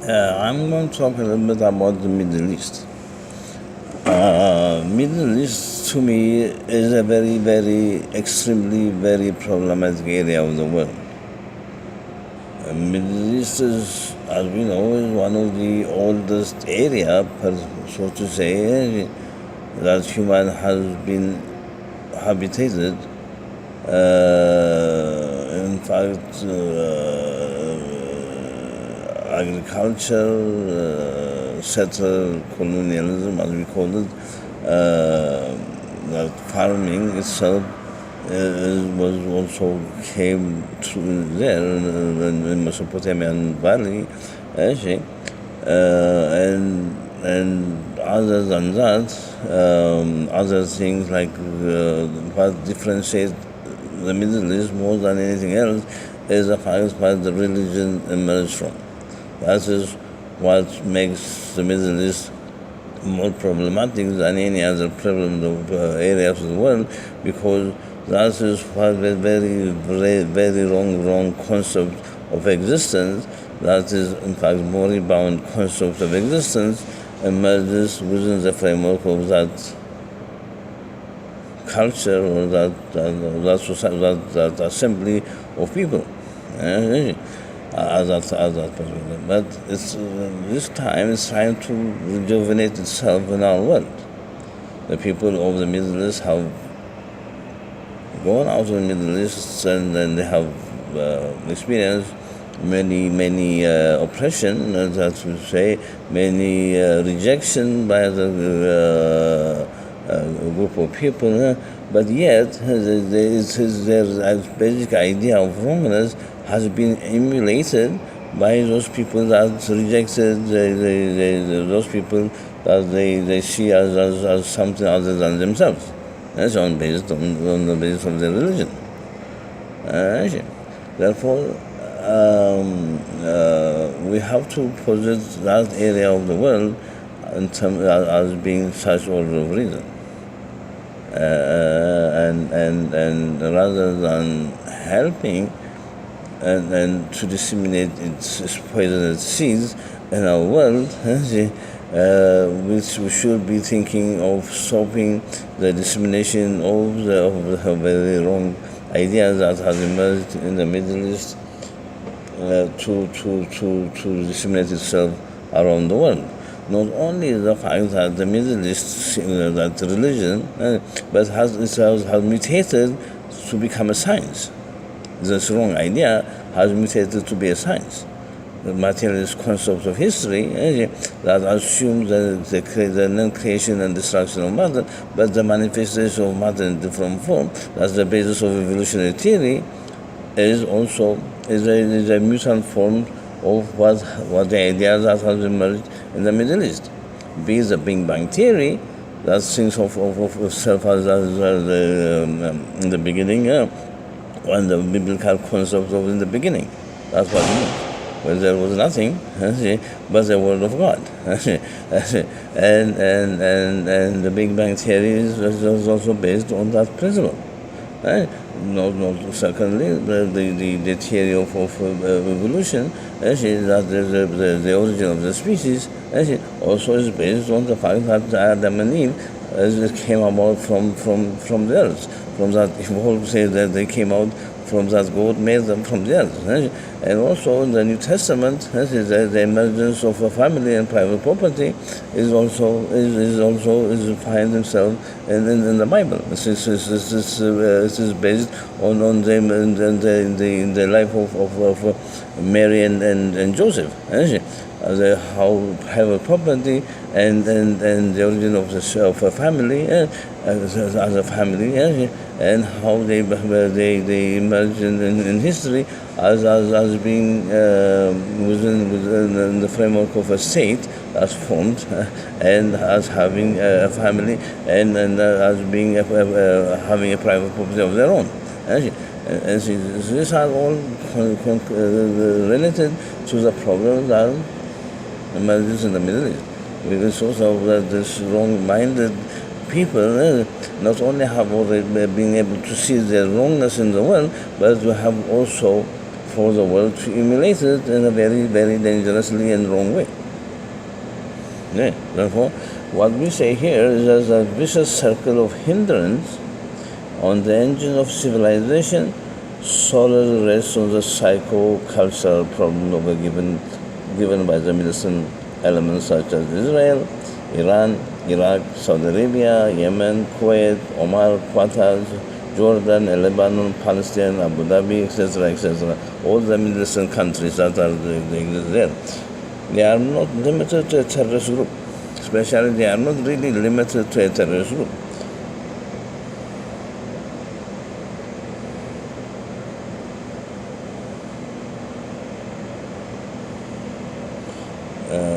I'm going to talk a little bit about the Middle East. Middle East to me is a very, very, extremely, very problematic area of the world. Middle East is, as we know, is one of the oldest area, so to say, that human has been habitated. In fact, agriculture, settler colonialism, as we call it, that farming itself was also came through there in Mesopotamian Valley, actually, and other than that, other things like what differentiates the Middle East more than anything else is the fact that the religion emerged from. That is what makes the Middle East more problematic than any other problem of areas of the world, because that is what a very, very, very wrong concept of existence, that is in fact moribund concept of existence, emerges within the framework of that culture or that society, that assembly of people. As that perspective. But this time is trying to rejuvenate itself in our world. The people of the Middle East have gone out of the Middle East and then they have experienced many oppression, that we say, many rejection by the group of people, but yet their basic idea of wrongness has been emulated by those people that rejected those people that they see as something other than themselves. That's based on the basis of their religion. Therefore, we have to posit that area of the world as being such order of reason. And rather than helping and to disseminate its poisonous seeds in our world, which we should be thinking of stopping the dissemination of the very wrong ideas that has emerged in the Middle East to disseminate itself around the world. Not only the fact that the Middle East, that religion, but has mutated to become a science. This wrong idea has mutated to be a science. The materialist concept of history that assumes the non-creation and destruction of matter, but the manifestation of matter in different form, that's the basis of evolutionary theory, is also a mutant form of what the idea that has emerged in the Middle East. Be it the Big Bang theory, that thinks of self as in the beginning, and the biblical concept of in the beginning. That's what it means. When there was nothing, but the word of God. and the Big Bang theory is also based on that principle. Secondly, the theory of evolution, that the origin of the species, also is based on the fact that Adam and Eve came about from the earth, from that evolved, say that they came out from that God made them from the earth. And also in the New Testament, the emergence of a family and private property is find itself in the Bible. This is based on the life of Mary and Joseph. How private property and the origin of a family as a family, and how they emerge in history as being within the framework of a state as formed, and as having a family, and as being having a private property of their own. And these are all related to the problem that emerges in the Middle East. Because also this wrong-minded people not only have already been able to see their wrongness in the world, but we have also for the world to emulate it in a very, very dangerously and wrong way. Yeah. Therefore, what we say here is there's a vicious circle of hindrance on the engine of civilization solely rests on the psycho-cultural problem of a given by the militant elements such as Israel, Iran, Iraq, Saudi Arabia, Yemen, Kuwait, Oman, Qatar, Jordan, Lebanon, Palestine, Abu Dhabi, etc., etc. All the Middle Eastern countries that are there. They are not limited to a terrorist group. Especially, they are not really limited to a terrorist group.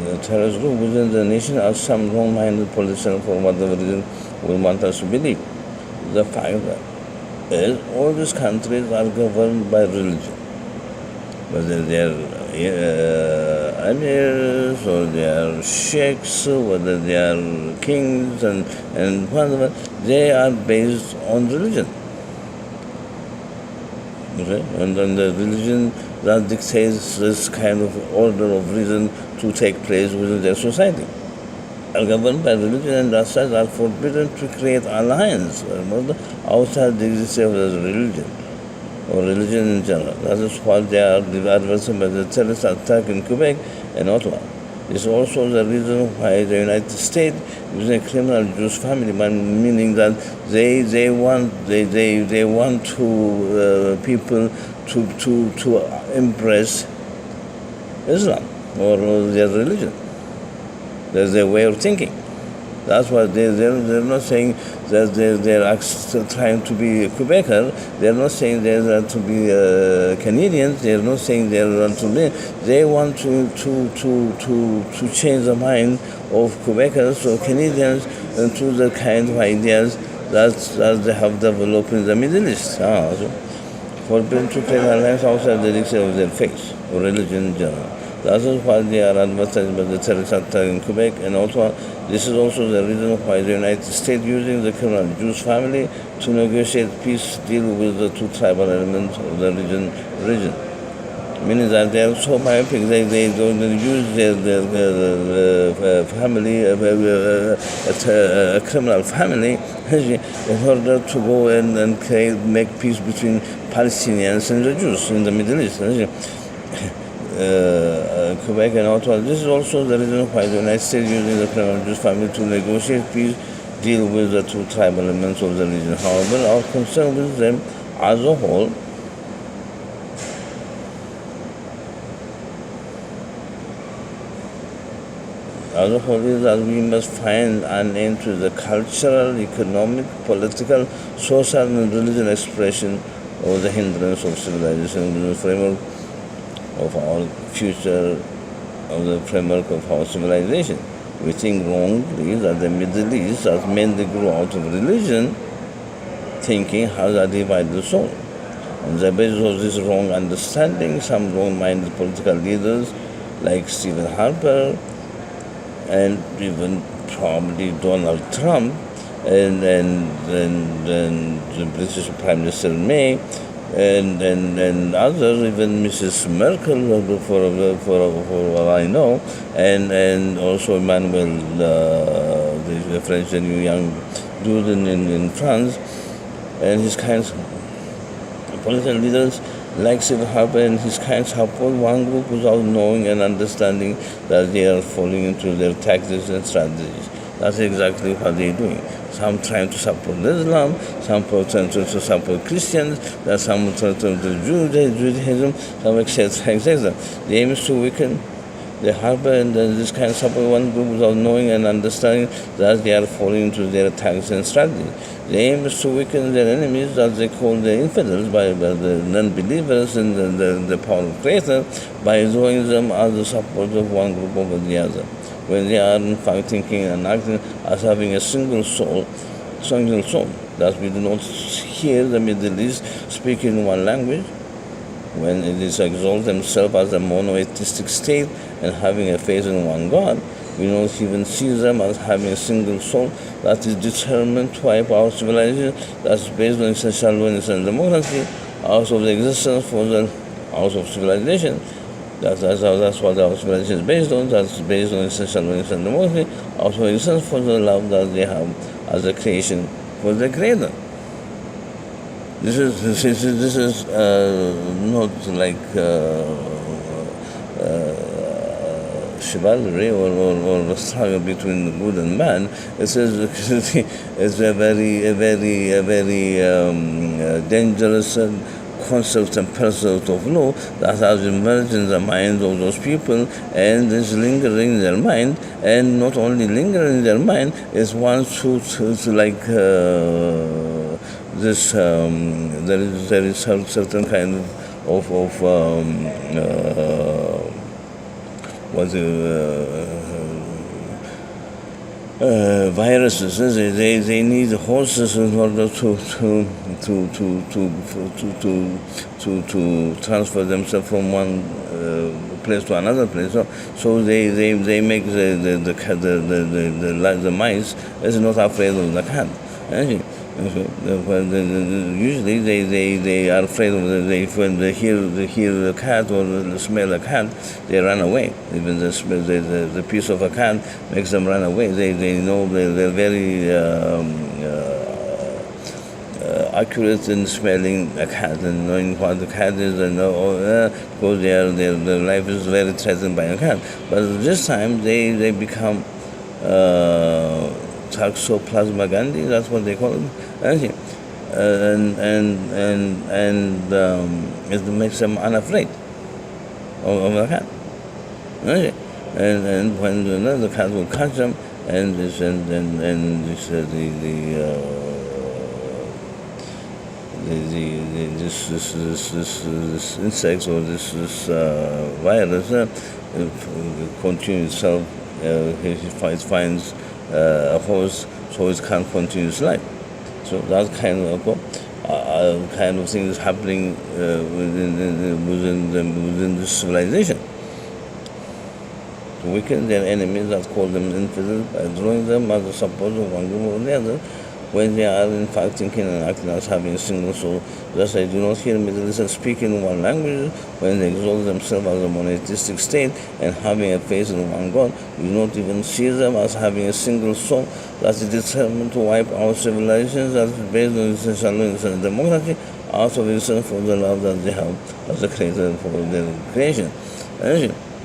The terrorist group within the nation are some wrong-minded politicians for whatever reason we want us to believe. The fact is, all these countries are governed by religion, whether they are emirs or they are sheikhs, whether they are kings and whatever, they are based on religion. Okay? And then the religion that dictates this kind of order of reason to take place within their society. Are governed by religion and as such are forbidden to create alliance outside the existence of the religion or religion in general. That is what they are advertising by the terrorist attack in Quebec and Ottawa. This is also the reason why the United States using a criminal Jewish family, meaning that they want to people to embrace Islam or their religion. That's their way of thinking. That's why they're not saying that they're trying to be Quebecer. They're not saying they're to be Canadians. They're not saying they want to live. They want to change the mind of Quebecers or Canadians into the kind of ideas that they have developed in the Middle East. So forbidden to create alliance outside the dictate of their faith or religion in general. That is why they are advertised by the terrorist attack in Quebec and Ottawa. This is also the reason why the United States using the criminal Jewish family to negotiate peace deal with the two tribal elements of the region. Meaning that they are so myopic, they don't use their family, a criminal family, in order to go and make peace between Palestinians and the Jews in the Middle East. Quebec and Ottawa. This is also the reason why the United States using the criminal Jewish family to negotiate peace deal with the two tribal elements of the region. However, our concern with them as a whole is that we must find an end to the cultural, economic, political, social, and religious expression of the hindrance of civilization within the framework of our future, of the framework of our civilization. We think wrongly that the Middle East has mainly grew out of religion, thinking has a divided soul. On the basis of this wrong understanding, some wrong-minded political leaders like Stephen Harper and even probably Donald Trump and the British Prime Minister May and others, even Mrs. Merkel, for what I know, and also Emmanuel, the French young dude in France, and his kinds of political leaders like Stephen Harper and his kind support one group without knowing and understanding that they are falling into their tactics and strategies. That's exactly what they're doing. Some trying to support Islam, some trying to support Christians, some trying to Judaism, some etc. etc. The aim is to weaken the Harper and this kind of support one group without knowing and understanding that they are falling into their attacks and strategies. The aim is to weaken their enemies, that they call the infidels, by the non-believers in the power of Creator, by drawing them as the support of one group over the other, when they are in fact thinking and acting as having a single soul. That we do not hear the Middle East speaking one language, when it is exalted themselves as a monotheistic state and having a faith in one God. We don't even see them as having a single soul that is determined to wipe our civilization, that's based on essential oneness and democracy, out of the existence for the out of civilization. That's what our civilization is based on. That's based on essential needs and democracy. Also, existence for the love that they have as a creation for the Creator. This is not like chivalry or a struggle between good and bad. It's a very dangerous concept and pursuit of law that has emerged in the minds of those people and is lingering in their mind, and not only lingering in their mind, is one to like this there is certain kind of viruses. They need horses in order to transfer themselves from one place to another place. So they make the mice is not afraid of the cat. Usually they are afraid of when they hear a cat or smell a cat, they run away. Even the piece of a cat makes them run away. They know they're very accurate in smelling a cat and knowing what the cat is, and because their life is very threatened by a cat. But this time they become Toxoplasma gondii, that's what they call it. And it makes them unafraid of the cat. And when the cat will catch them, and this insects or this virus continues itself. He finds a horse, so it can't continue its life. So that kind of thing is happening within this civilization. To weaken their enemies, that call them infidels, by drawing them as the support of one group or the other, when they are in fact thinking and acting as having a single soul. Thus I do not hear Middle Easterners speaking one language when they exalt themselves as a monotheistic state and having a faith in one God. We do not even see them as having a single soul that is determined to wipe out civilizations that is based on essential laws and democracy out of existence for the love that they have as a creator for their creation.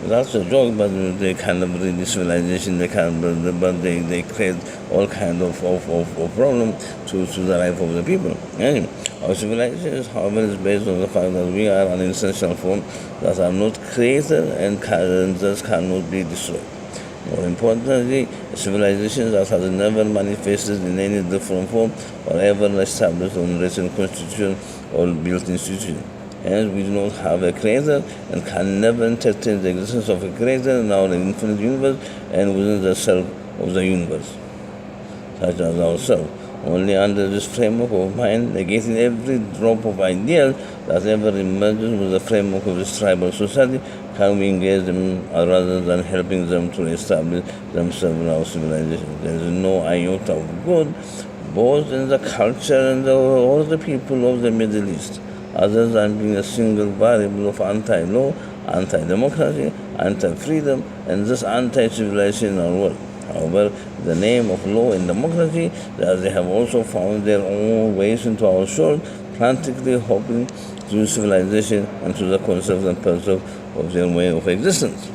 That's a joke, but they kind of read the civilization, but they create all kind of problem to the life of the people. Anyway, our civilization, however, is based on the fact that we are an essential form that are not created and thus cannot be destroyed. More importantly, a civilization that has never manifested in any different form or ever established on written constitution or built institution. Hence, we do not have a creator and can never entertain the existence of a creator in our infinite universe and within the self of the universe, such as ourselves. Only under this framework of mind, negating every drop of ideal that ever emerges with the framework of this tribal society, can we engage them rather than helping them to establish themselves in our civilization. There is no iota of good, both in the culture and all the people of the Middle East, other than being a single variable of anti-law, anti-democracy, anti-freedom, and this anti-civilization in our world. However, the name of law and democracy, that they have also found their own ways into our shores, frantically hoping through civilization and to the concept and pursuit of their way of existence.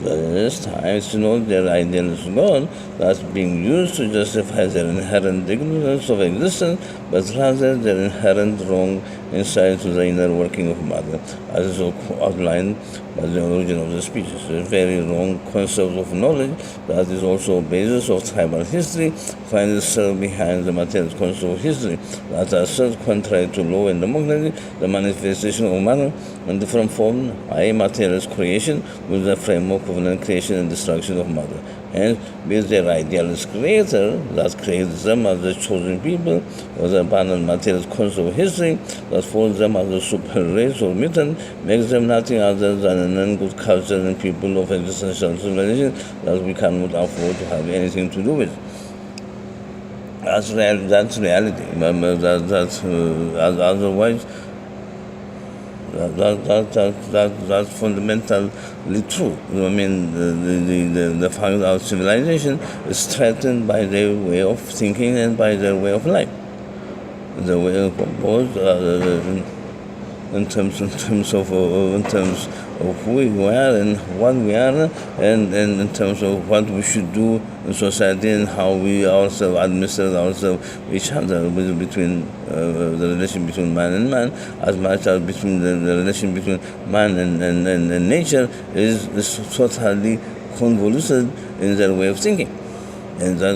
But in this time, it's not their idealist God that's being used to justify their inherent ignorance of existence, but rather their inherent wrong insight to the inner working of matter, as is outlined by the origin of the species. A very wrong concept of knowledge that is also a basis of tribal history finds itself behind the material concept of history that asserts, contrary to law and democracy, the manifestation of matter in different form, i.e. materialist creation, with the framework of non-creation and destruction of matter. Hence, with their idealist creator that creates them as the chosen people, or the banal materialist concept of history that follows them as a super race or mutant, makes them nothing other than an non-good culture and people of existential civilization that we cannot afford to have anything to do with. That's reality. Otherwise, That's fundamentally true. I mean, the fact that civilization is threatened by their way of thinking and by their way of life. The way of both in terms of who we are and what we are, and in terms of what we should do in society and how we ourselves administer ourselves each other between the relation between man and man, as much as between the relation between man and nature is totally convoluted in their way of thinking. And that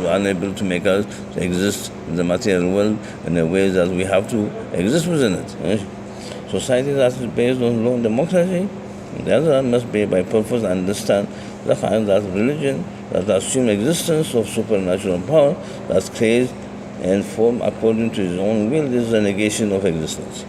unable to make us exist in the material world in a way that we have to exist within it. Society that is based on law and democracy, on the other hand, must be by purpose and understand the fact that religion that assumes existence of supernatural power that creates and forms according to his own will is the negation of existence.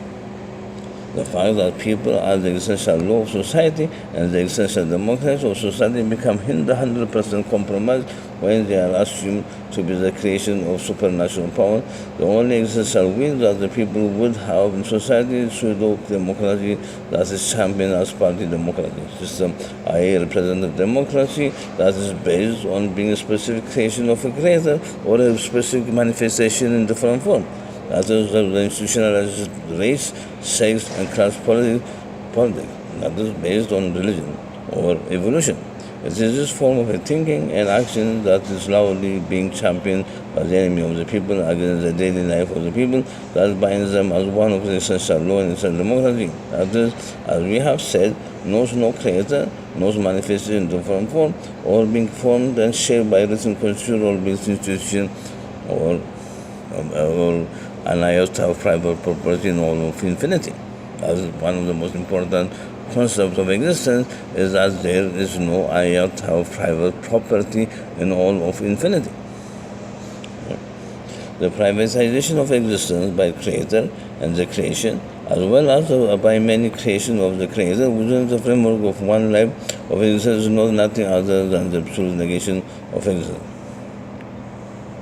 The fact that people are the essential law of society and the essential democracy of society become 100% compromised when they are assumed to be the creation of supernatural power. The only essential will that the people would have in society is pseudo-democracy that is championed as party democracy system, i.e. representative democracy that is based on being a specific creation of a creator or a specific manifestation in different form. That is the institutionalized race, sex, and class politics that is based on religion or evolution. It is this form of a thinking and action that is loudly being championed by the enemy of the people against the daily life of the people that binds them as one of the essential law and essential democracy. That is, as we have said, knows no creator, knows manifested in different form, or being formed and shaped by written constitution or built institution or an iota of private property in all of infinity. That is one of the most important concepts of existence, is that there is no iota of private property in all of infinity. The privatization of existence by creator and the creation, as well as by many creations of the creator within the framework of one life of existence, is nothing other than the absolute negation of existence.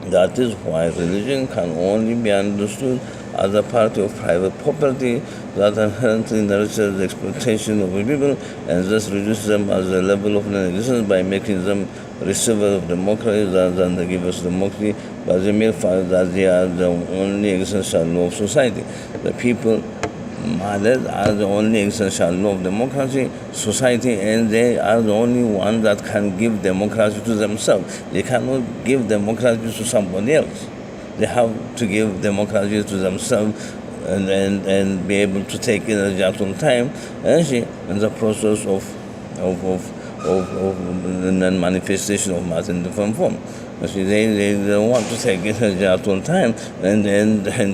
That is why religion can only be understood as a part of private property that inherently nurtures the exploitation of the people and thus reduces them as a level of non-existence by making them receivers of democracy rather than the givers of democracy by the mere fact that they are the only essential law of society. The people mothers are the only essential law of democracy, society, and they are the only one that can give democracy to themselves. They cannot give democracy to somebody else. They have to give democracy to themselves and be able to take energy at all time, in the process of manifestation of matter in different form. They don't want to take energy at all time and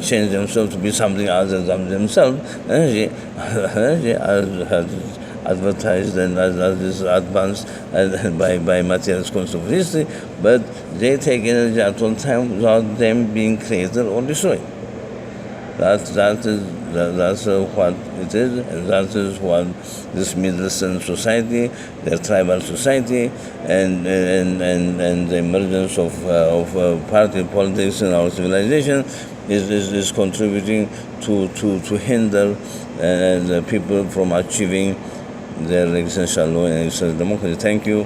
change themselves to be something other than themselves. Energy as advertised and as is advanced by materialist concept of history, but they take energy at all time without them being created or destroyed. That's what it is, and that is what this Middle Eastern society, their tribal society, and the emergence of party politics in our civilization is contributing to hinder the people from achieving their existential law and existential democracy. Thank you.